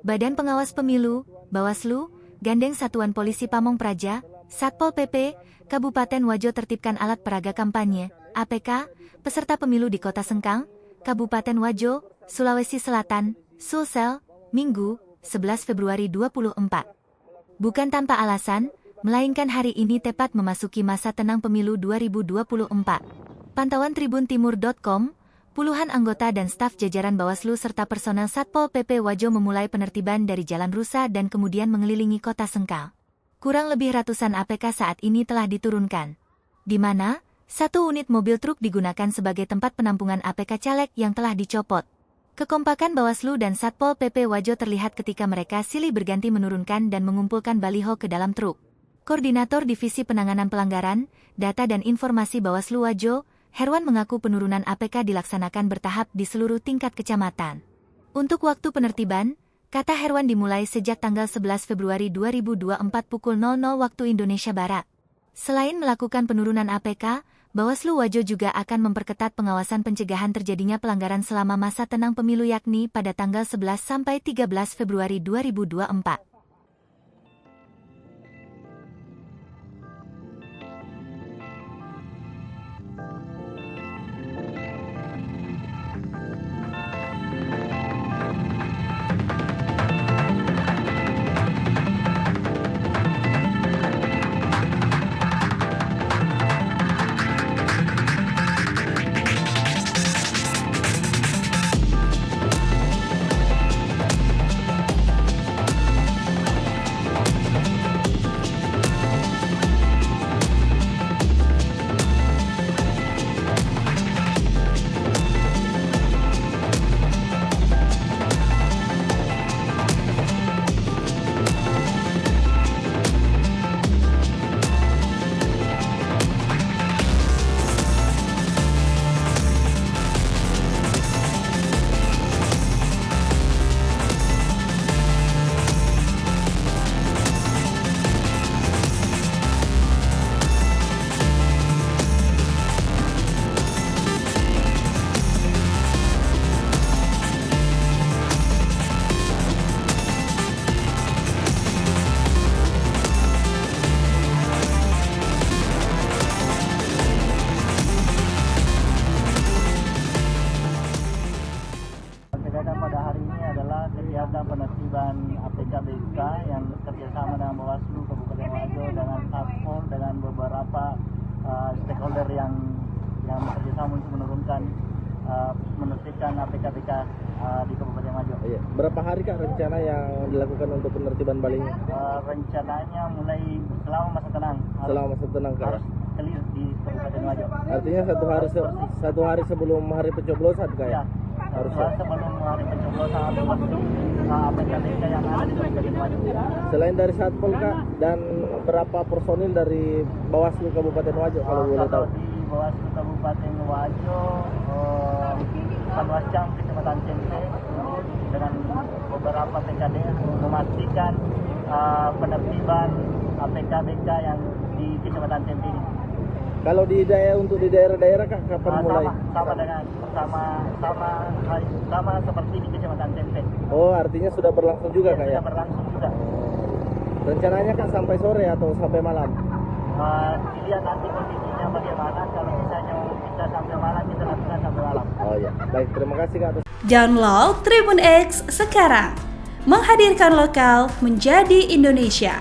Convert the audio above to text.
Badan Pengawas Pemilu, Bawaslu, gandeng Satuan Polisi Pamong Praja, Satpol PP, Kabupaten Wajo tertibkan alat peraga kampanye, APK, peserta pemilu di Kota Sengkang, Kabupaten Wajo, Sulawesi Selatan, Sulsel, Minggu, 11 Februari 24. Bukan tanpa alasan, melainkan hari ini tepat memasuki masa tenang pemilu 2024. Pantauan tribuntimur.com, puluhan anggota dan staf jajaran Bawaslu serta personel Satpol PP Wajo memulai penertiban dari Jalan Rusa dan kemudian mengelilingi Kota Sengkang. Kurang lebih ratusan APK saat ini telah diturunkan, di mana satu unit mobil truk digunakan sebagai tempat penampungan APK caleg yang telah dicopot. Kekompakan Bawaslu dan Satpol PP Wajo terlihat ketika mereka silih berganti menurunkan dan mengumpulkan baliho ke dalam truk. Koordinator Divisi Penanganan Pelanggaran, Data dan Informasi Bawaslu Wajo, Herwan mengaku penurunan APK dilaksanakan bertahap di seluruh tingkat kecamatan. Untuk waktu penertiban, kata Herwan dimulai sejak tanggal 11 Februari 2024 pukul 00 waktu Indonesia Barat. Selain melakukan penurunan APK, Bawaslu Wajo juga akan memperketat pengawasan pencegahan terjadinya pelanggaran selama masa tenang pemilu yakni pada tanggal 11 sampai 13 Februari 2024. Kegiatan pada hari ini adalah kegiatan penertiban APK BK yang kerjasama dengan Bawaslu Kabupaten Wajo dengan Satpol dengan beberapa stakeholder yang bekerjasama untuk menertibkan APK BK di Kabupaten Wajo. Iya. Berapa hari Kak rencana yang dilakukan untuk penertiban baling? Rencananya mulai selama masa tenang. Selama masa tenang Kak? Harus clear di Kabupaten Wajo. Artinya satu hari sebelum hari pencoblosan Kak ya? Harusnya sebelum hari pencoblosan masuk APK BK yang ada di Kabupaten Wajo. Selain dari Satpol Kak, dan berapa personil dari Bawaslu Kabupaten Wajo kalau boleh tahu? Di Bawaslu Kabupaten Wajo, Panwascam Kecamatan Cempe dengan beberapa PKD memastikan penertiban APK BK yang di Kecamatan Cempe ini. Kalau di daerah-daerah Kak, kapan mulai? Sama seperti di Kecamatan Cempe. Oh, artinya sudah berlangsung juga Kak ya? Sudah berlangsung juga. Rencananya Kak sampai sore atau sampai malam? Dilihat nanti kondisinya bagaimana. Kalau misalnya bisa sampai malam, kita lakukan sampai malam. Oh ya, baik, terima kasih Kak. Download Tribun X sekarang, menghadirkan lokal menjadi Indonesia.